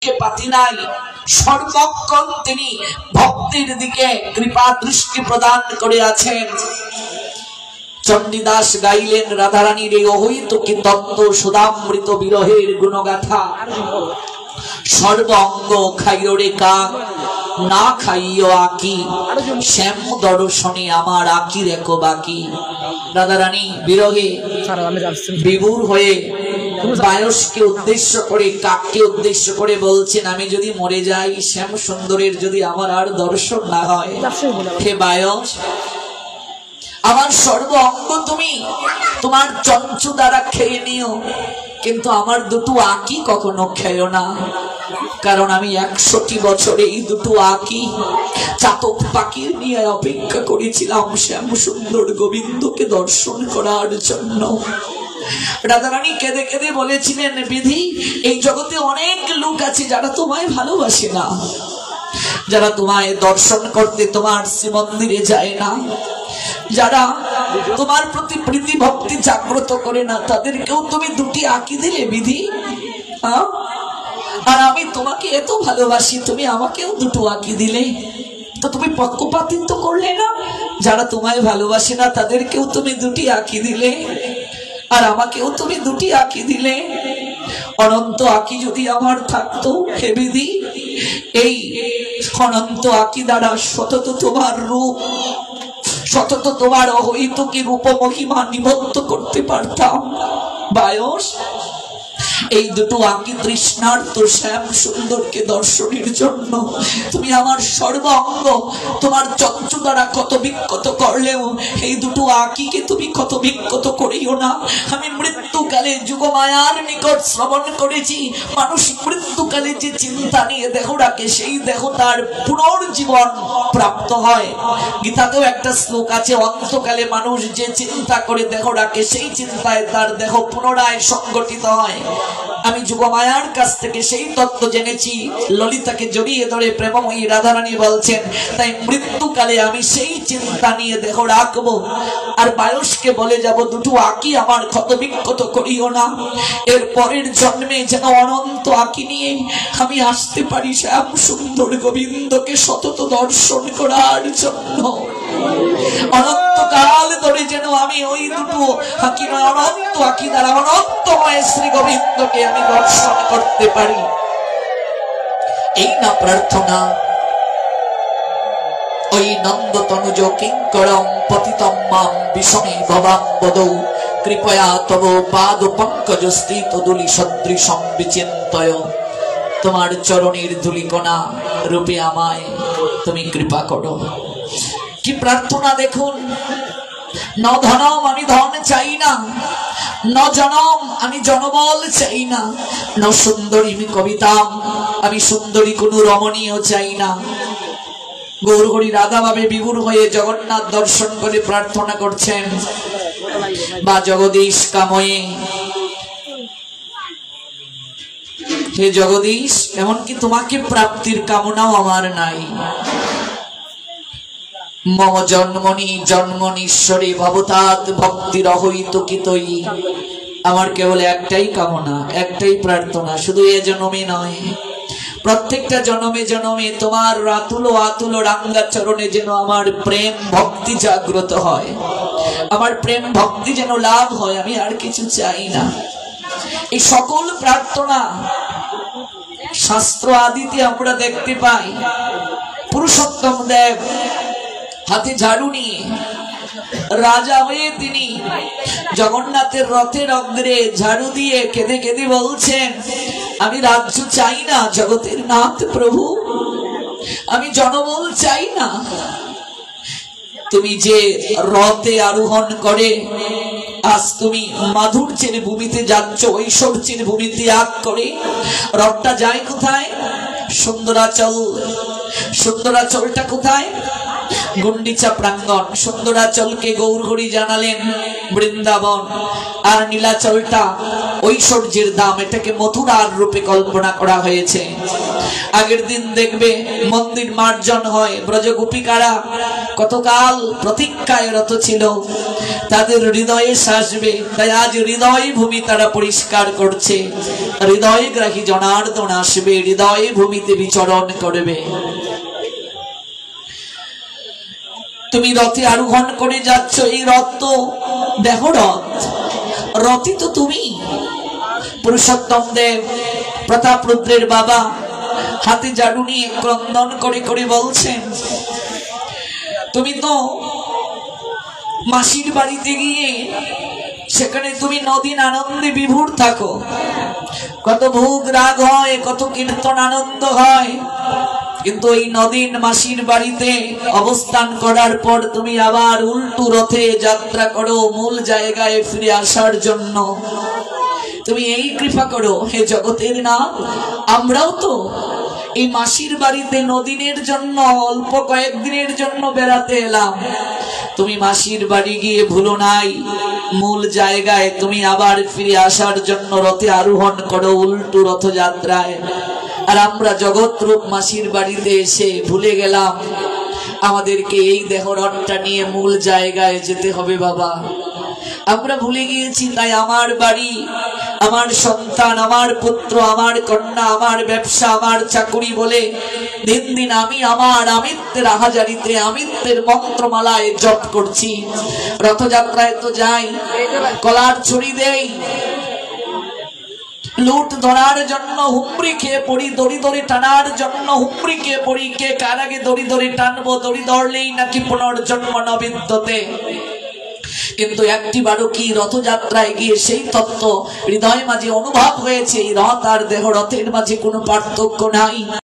পাতি নাই, সর্বক্ষণ তিনি ভক্তির দিকে কৃপা দৃষ্টি প্রদান করে আছেন। চণ্ডীদাস গাইলেন রাধারানীর এই অহৈতুকী তত্ত্ব সুধামৃত বিরহের গুণগাথা। সর্ব অঙ্গ খাইও রে কাক, না খাইও আকি, শ্যাম দর্শনে আমার আকি রেখো বাকি। রাধারানী বিরহে বিভোর হয়ে বায়সকে উদ্দেশ্য করে, কাককে উদ্দেশ্য করে বলছেন, আমি যদি মরে যাই, শ্যাম সুন্দরের যদি আমার আর দর্শন না হয়, হে বায়স, আমার সর্ব অঙ্গ তুমি তোমার চঞ্চু দ্বারা খেয়ে নিও, কিন্তু আমার দুটো আকি কখনো খেয়েও না। কারণ আমি 100টি বছরে এই দুটো আকি চাতক পাখির নিয়ে অপেক্ষা করেছিলাম শ্যাম সুন্দর গোবিন্দকে দর্শন করার জন্য। রাধারানী কেঁদে কেঁদে বলেছিলেন, বিধি, এই জগতে অনেক লোক আছে যারা তোমায় ভালোবাসে না, যারা তোমায় দর্শন করতে তোমার শ্রীমন্দিরে যায় না, যারা তোমার প্রতি প্রীতি ভক্তি জাগ্রত করে না, তাদেরকেও তুমি দুটি আঁকি দিলে বিধি। আর আমি তোমাকে এত ভালোবাসি, তুমি আমাকেও দুটো আঁকি দিলে, তো তুমি পক্ষপাতিত্ব করলে না? যারা তোমায় ভালোবাসে না তাদেরকেও তুমি দুটি আঁকি দিলে, আর আমাকেও তুমি দুটি আঁকি দিলে। অনন্ত আঁকি যদি আমার থাকতো হে বিধি, এই অনন্ত আঁকি দ্বারা সতত তোমার রূপ, সতত তোমার অহৈতুকী রূপ মহিমা নিবদ্ধ করতে পারতাম। বায়স, এই দুটো আঁকি তৃষ্ণার্ত শ্যাম সুন্দরকে দর্শনের জন্য তুমি আমার সর্ব অঙ্গ তোমার চঞ্চু দ্বারা ক্ষত বিক্ষত করলেও এই দুটো আঁকিকে তুমি ক্ষত বিক্ষত করিও না। আমি মৃত্যুকালে যুগমায়ার নিকট শ্রবণ করেছি, মানুষ মৃত্যুকালে যে চিন্তা নিয়ে দেহ রাখে, সেই দেহ তার পুনর্জীবন প্রাপ্ত হয়। গীতাতেও একটা শ্লোক আছে, অন্তকালে মানুষ যে চিন্তা করে দেহ রাখে, সেই চিন্তায় তার দেহ পুনরায় সংগঠিত হয়। আমি যুগমায়ার কাছ থেকে সেই তত্ত্ব জেনেছি। ললিতাকে জড়িয়ে ধরে প্রেমময়ী রাধারানী বলছেন, তাই মৃত্যুকালে আমি সেই চিন্তা নিয়ে দেহ রাখবো। আর বায়সকে বলে যাব, দুটো আঁকি আমার ক্ষত বিক্ষত করিও না, এর পরের জন্মে যেন অনন্ত আঁকি নিয়ে আমি আসতে পারি শ্যাম সুন্দর গোবিন্দকে সতত দর্শন করার জন্য। অনন্তকাল ধরে যেন আমি ওই দুটো আঁকি নয়, অনন্ত আঁকি দ্বারা অনন্তময় শ্রী গোবিন্দকে আমি দর্শন করতে পারি। এই না প্রার্থনা। ওই নন্দ তনুজ কিঙ্করম পতিতম মাম বিষমে ভবাম বদৌ কৃপয়া তব পাদ পঙ্কজ স্থিত দুলি সদৃশম বিচিন্তয়। তোমার চরণের ধুলিকণা রূপে আমায় তুমি কৃপা করো। কি প্রার্থনা দেখুন। ন ধনম, আমি ধন চাই না, ন জনম, আমি জনবল চাই না, ন সুন্দরী কবিতাম, আমি সুন্দরী কোন রমণীয় চাই না। গৌরহরি রাধা ভাবে বিভোর হয়ে জগন্নাথ দর্শন করে প্রার্থনা করছেন, বা জগদীশ কাময়ে, হে জগদীশ, এমনকি তোমাকে প্রাপ্তির কামনাও আমার নাই। মম জন্মনি জন্মনীশ্বরে ভবতাৎ ভক্তির অহৈতুকিতই। আমার কেবল একটাই কামনা, একটাই প্রার্থনা, শুধু এ জন্মে নয়, প্রত্যেকটা জন্মে জন্মে তোমার আতুল আতুল রাঙ্গা চরণে যেন আমার প্রেম ভক্তি জাগ্রত হয়, আমার প্রেম ভক্তি যেন লাভ হয়, আমি আর কিছু চাই না। এই সকল প্রার্থনা শাস্ত্র আদিতে আমরা দেখতে পাই। পুরুষোত্তম দেব হাতে ঝাড়ু নিয়ে রাজা হয়ে তিনি জগন্নাথের রথের অগ্রে ঝাড়ু দিয়ে কেঁদে কেঁদে বলছেন, আমি রাজ্য চাই না জগতের নাথ প্রভু, আমি জনবল চাই না। তুমি যে রথে আরোহণ করে আজ তুমি মাধুর্যের ভূমিতে যাচ্ছ, ঐশ্বর্যের ভূমি ত্যাগ করে রথটা যায় কোথায়? সুন্দরাচল। সুন্দরাচলটা কোথায়? গুন্ডিচা প্রাঙ্গণ, সুন্দরাচলকে গৌরহরি জানালেন বৃন্দাবন, আর নীলাচলটা ঐশ্বর্যের দাম, এটাকে মথুরার রূপে কল্পনা করা হয়েছে। আগের দিন দেখবে মন্দির মার্জন হয়, ব্রজগোপিকারা কতকাল প্রতীক্ষায় রত ছিল, তাদের হৃদয়ে সাজবে, তাই আজ হৃদয় ভূমি তারা পরিষ্কার করছে। হৃদয় গ্রাহী জনার্দন আসবে, হৃদয় ভূমিতে বিচরণ করবে। তুমি রথে আরোহণ করে যাচ্ছ, এই রথ তো দেখো, রথই তো তুমি। পুরুষোত্তম দেব প্রতাপ রুদ্রের বাবা হাতে ঝাড়ু নিয়ে ক্রন্দন করে করে বলছেন, তুমি তো মাসির বাড়িতে গিয়ে সেখানে তুমি নদীন আনন্দে বিভোর থাকো, কত ভোগ রাগ হয়, কত কীর্তন আনন্দ হয়, কিন্তু এই নদীন মাসির বাড়িতে অবস্থান করার পর তুমি আবার উল্টো রথে যাত্রা করো মূল জায়গায় ফিরে আসার জন্য। তুমি এই কৃপা করো হে জগতের না। আমরাও তো এই মাসির বাড়িতে নদীনের জন্য অল্প কয়েকদিনের জন্য বেড়াতে এলাম, তুমি মাসির বাড়ি গিয়ে ভুলো নাই মূল জায়গায় তুমি আবার ফিরে আসার জন্য রথে আরোহণ করো উল্টো রথযাত্রায়। আর আমরা জগৎরূপ মাসির বাড়িতে এসে ভুলে গেলাম আমাদেরকে এই দেহরথটা নিয়ে মূল জায়গায় যেতে হবে। বাবা, আমরা ভুলে গিয়েছি, তাই আমার বাড়ি, আমার সন্তান, আমার পুত্র, আমার কন্যা, আমার ব্যবসা, আমার চাকুরি বলে দিন দিন আমি আমার আমিত্বের আহাজারিতে, আমিত্বের মন্ত্রমালায় জপ করছি। রথযাত্রায় তো যাই, কলার ছড়ি দেই, লুট ধরার জন্য হুমড়ি খেয়ে পড়ি, দড়ি দড়ি টানার জন্য হুমড়ি খেয়ে পড়ি, কে কার আগে দড়ি দড়ি টানবো, দড়ি ধরলেই নাকি পুনর্জন্ম নবিদ্যতে। কিন্তু একটিবারও কি রথযাত্রায় গিয়ে সেই তত্ত্ব হৃদয় মাঝে অনুভব হয়েছে, এই রথ আর দেহ রথের মাঝে কোনো পার্থক্য নাই।